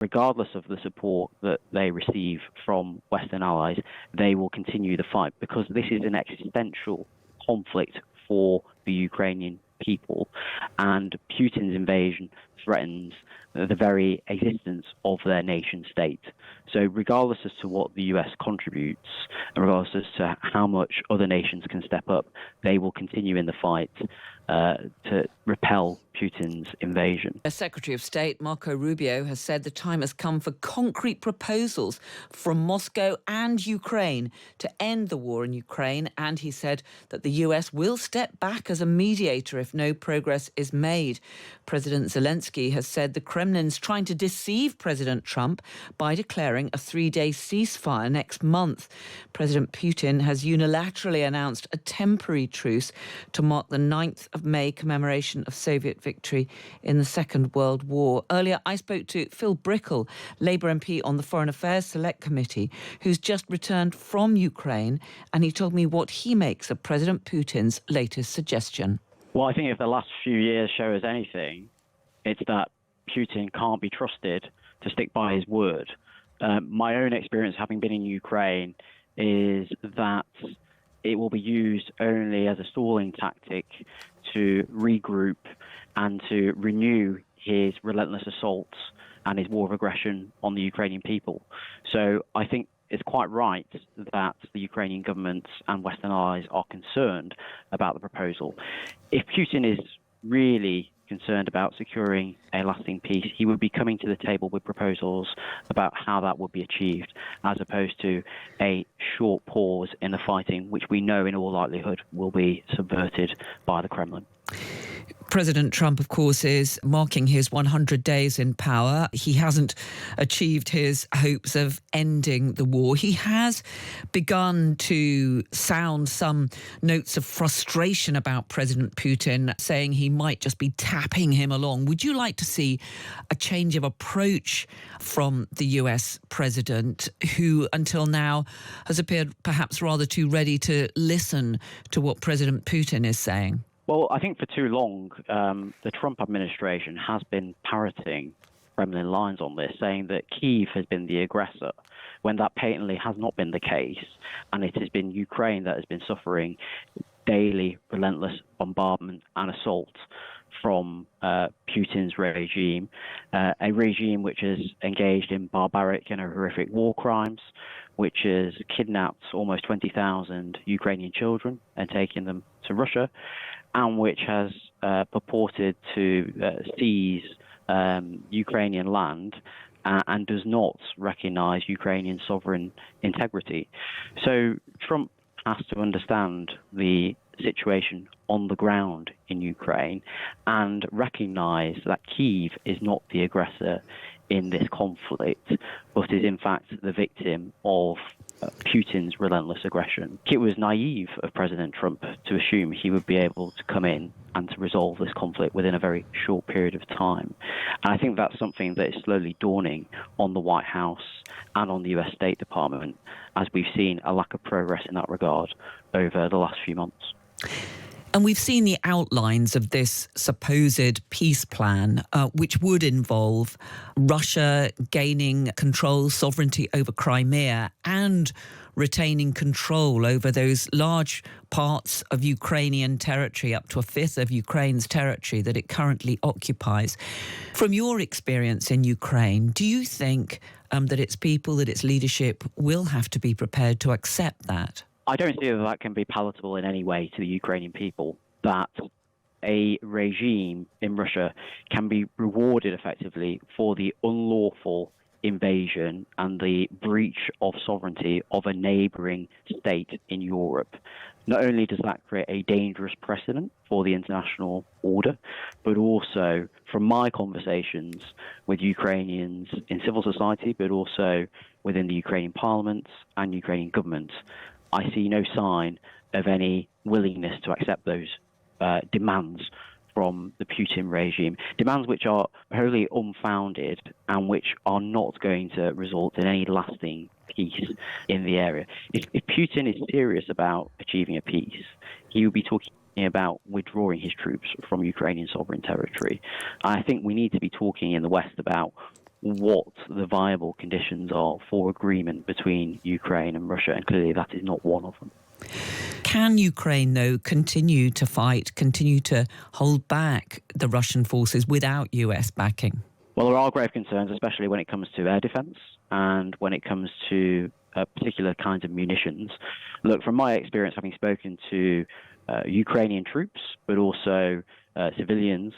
regardless of the support that they receive from Western allies, they will continue the fight because this is an existential conflict for the Ukrainian people, and Putin's invasion threatens the very existence of their nation state. So regardless as to what the US contributes, and regardless as to how much other nations can step up, they will continue in the fight to repel Putin's invasion. Secretary of State Marco Rubio has said the time has come for concrete proposals from Moscow and Ukraine to end the war in Ukraine, and he said that the US will step back as a mediator if no progress is made. President Zelensky has said the Kremlin's trying to deceive President Trump by declaring a 3-day ceasefire next month. President Putin has unilaterally announced a temporary truce to mark the 9th of May commemoration of Soviet victory in the Second World War. Earlier, I spoke to Phil Brickell, Labour MP on the Foreign Affairs Select Committee, who's just returned from Ukraine, and he told me what he makes of President Putin's latest suggestion. Well, I think if the last few years show us anything, it's that Putin can't be trusted to stick by his word. My own experience, having been in Ukraine, is that it will be used only as a stalling tactic to regroup and to renew his relentless assaults and his war of aggression on the Ukrainian people. So I think it's quite right that the Ukrainian government and Western allies are concerned about the proposal. If Putin is really concerned about securing a lasting peace, he would be coming to the table with proposals about how that would be achieved, as opposed to a short pause in the fighting, which we know in all likelihood will be subverted by the Kremlin. President Trump, of course, is marking his 100 days in power. He hasn't achieved his hopes of ending the war. He has begun to sound some notes of frustration about President Putin, saying he might just be tapping him along. Would you like to see a change of approach from the US president, who until now has appeared perhaps rather too ready to listen to what President Putin is saying? Well, I think for too long, the Trump administration has been parroting Kremlin lines on this, saying that Kyiv has been the aggressor, when that patently has not been the case, and it has been Ukraine that has been suffering daily relentless bombardment and assault from Putin's regime, a regime which is engaged in barbaric and horrific war crimes, which has kidnapped almost 20,000 Ukrainian children and taken them to Russia, and which has purported to seize Ukrainian land and does not recognize Ukrainian sovereign integrity. So Trump has to understand the situation on the ground in Ukraine and recognize that Kyiv is not the aggressor in this conflict, but is in fact the victim of Putin's relentless aggression. It was naive of President Trump to assume he would be able to come in and to resolve this conflict within a very short period of time. And I think that's something that is slowly dawning on the White House and on the US State Department, as we've seen a lack of progress in that regard over the last few months. And we've seen the outlines of this supposed peace plan, which would involve Russia gaining control, sovereignty over Crimea, and retaining control over those large parts of Ukrainian territory, up to a fifth of Ukraine's territory that it currently occupies. From your experience in Ukraine, do you think that its people, that its leadership will have to be prepared to accept that? I don't see that that can be palatable in any way to the Ukrainian people, that a regime in Russia can be rewarded effectively for the unlawful invasion and the breach of sovereignty of a neighbouring state in Europe. Not only does that create a dangerous precedent for the international order, but also from my conversations with Ukrainians in civil society, but also within the Ukrainian parliament and Ukrainian government, I see no sign of any willingness to accept those demands from the Putin regime, demands which are wholly unfounded and which are not going to result in any lasting peace in the area. If Putin is serious about achieving a peace, he would be talking about withdrawing his troops from Ukrainian sovereign territory. I think we need to be talking in the West about what the viable conditions are for agreement between Ukraine and Russia, and clearly that is not one of them. Can Ukraine, though, continue to fight, continue to hold back the Russian forces without US backing? Well, there are grave concerns, especially when it comes to air defence and when it comes to particular kinds of munitions. Look, from my experience, having spoken to Ukrainian troops, but also civilians,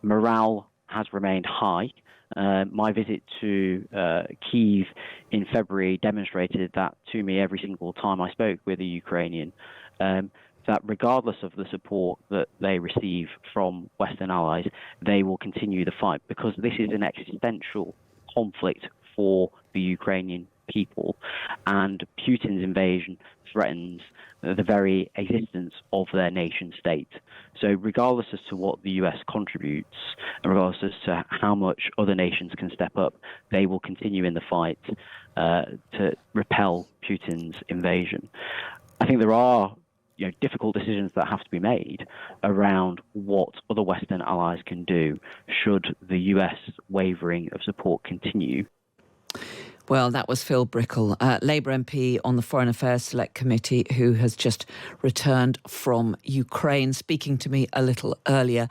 morale has remained high. My visit to Kyiv in February demonstrated that to me every single time I spoke with a Ukrainian, that regardless of the support that they receive from Western allies, they will continue the fight, because this is an existential conflict for the Ukrainian people, and Putin's invasion threatens the very existence of their nation state. So regardless as to what the US contributes, and regardless as to how much other nations can step up, they will continue in the fight to repel Putin's invasion. I think there are difficult decisions that have to be made around what other Western allies can do should the US wavering of support continue. Well, that was Phil Brickell, Labour MP on the Foreign Affairs Select Committee, who has just returned from Ukraine, speaking to me a little earlier.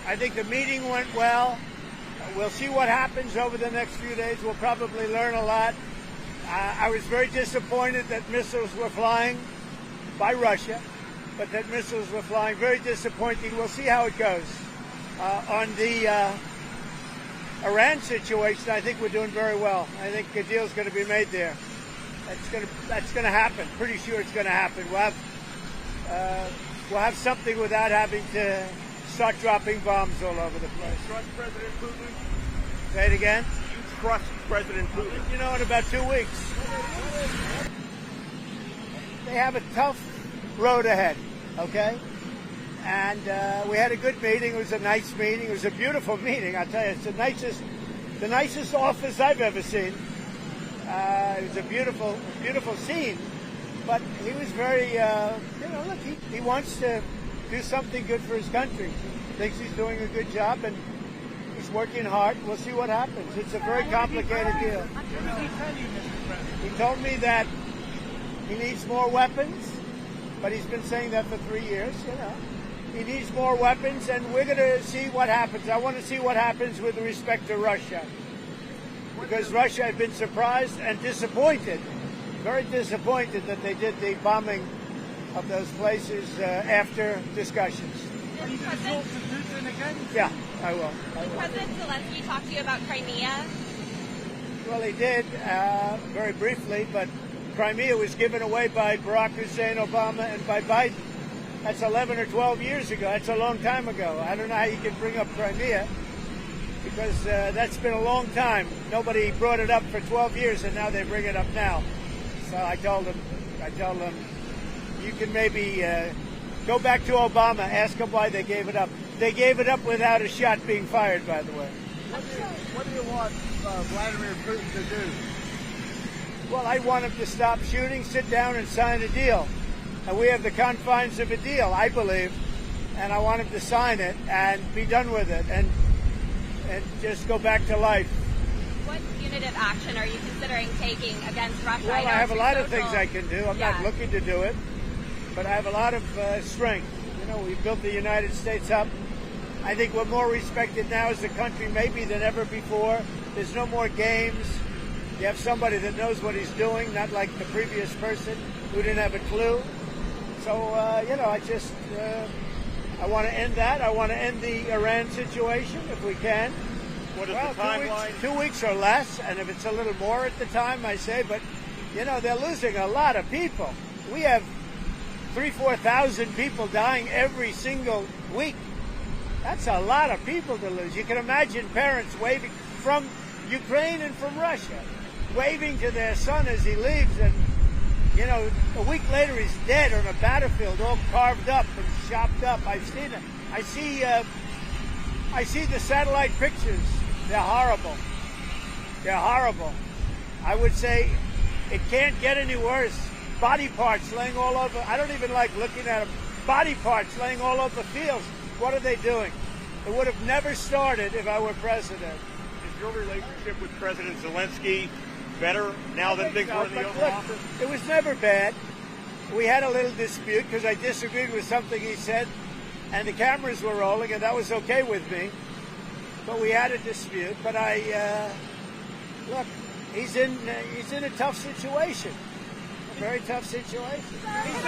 I think the meeting went well. We'll see what happens over the next few days. We'll probably learn a lot. I was very disappointed that missiles were flying by Russia, but that missiles were flying. Very disappointing. We'll see how it goes. On the Iran situation, I think we're doing very well. I think a deal's going to be made there. That's going to happen. Pretty sure it's going to happen. We'll have something without having to start dropping bombs all over the place. You trust President Putin? Say it again? You trust President Putin? In about 2 weeks. They have a tough road ahead, okay? And we had a good meeting. It was a nice meeting. It was a beautiful meeting. I'll tell you, it's the nicest office I've ever seen. It was a beautiful scene. But he was very, look, he wants to do something good for his country. Thinks he's doing a good job, and he's working hard. We'll see what happens. It's a very complicated deal. He told me that he needs more weapons, but he's been saying that for 3 years, He needs more weapons, and we're going to see what happens. I want to see what happens with respect to Russia, because Russia had been surprised and disappointed, very disappointed that they did the bombing of those places after discussions. Are you going to talk to Putin again? Yeah, I will. Did President Zelensky talk to you about Crimea? Well, he did, very briefly, but Crimea was given away by Barack Hussein Obama and by Biden. That's 11 or 12 years ago. That's a long time ago. I don't know how you can bring up Crimea, because that's been a long time. Nobody brought it up for 12 years, and now they bring it up now. So I told them, you can maybe go back to Obama, ask him why they gave it up. They gave it up without a shot being fired, by the way. What do you want Vladimir Putin to do? Well, I want him to stop shooting, sit down and sign a deal. And we have the confines of a deal, I believe, and I want him to sign it and be done with it and just go back to life. What punitive action are you considering taking against Russia? Well, I have a lot of things I can do. I'm not looking to do it, but I have a lot of strength. We've built the United States up. I think we're more respected now as a country maybe than ever before. There's no more games. You have somebody that knows what he's doing, not like the previous person who didn't have a clue. So, I want to end that. I want to end the Iran situation if we can. What is Well, the timeline? 2 weeks or less, and if it's a little more at the time, I say. But, you know, they're losing a lot of people. We have 4,000 people dying every single week. That's a lot of people to lose. You can imagine parents waving from Ukraine and from Russia, waving to their son as he leaves, and, you know, a week later he's dead on a battlefield, all carved up and chopped up. I've seen it. I see the satellite pictures. They're horrible. They're horrible. I would say it can't get any worse. Body parts laying all over. I don't even like looking at them. Body parts laying all over fields. What are they doing? It would have never started if I were president. Is your relationship with President Zelensky better now than things were in the Oval Office? It was never bad. We had a little dispute because I disagreed with something he said, and the cameras were rolling, and that was okay with me. But we had a dispute. But look, he's in a tough situation, a very tough situation.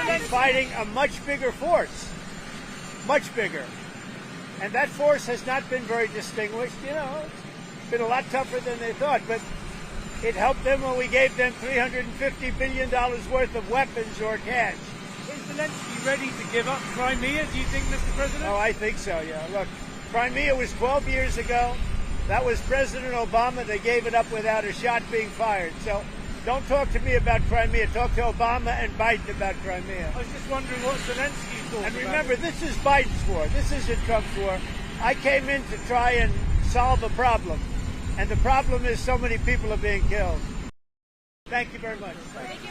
He's fighting a much bigger force, much bigger, and that force has not been very distinguished. You know, it's been a lot tougher than they thought, but it helped them when we gave them $350 billion worth of weapons or cash. Is Zelensky ready to give up Crimea, do you think, Mr. President? Oh, I think so, yeah. Look, Crimea was 12 years ago. That was President Obama. They gave it up without a shot being fired. So don't talk to me about Crimea. Talk to Obama and Biden about Crimea. I was just wondering what Zelensky thought. And remember, this is Biden's war. This isn't Trump's war. I came in to try and solve a problem. And the problem is so many people are being killed. Thank you very much. Thank you.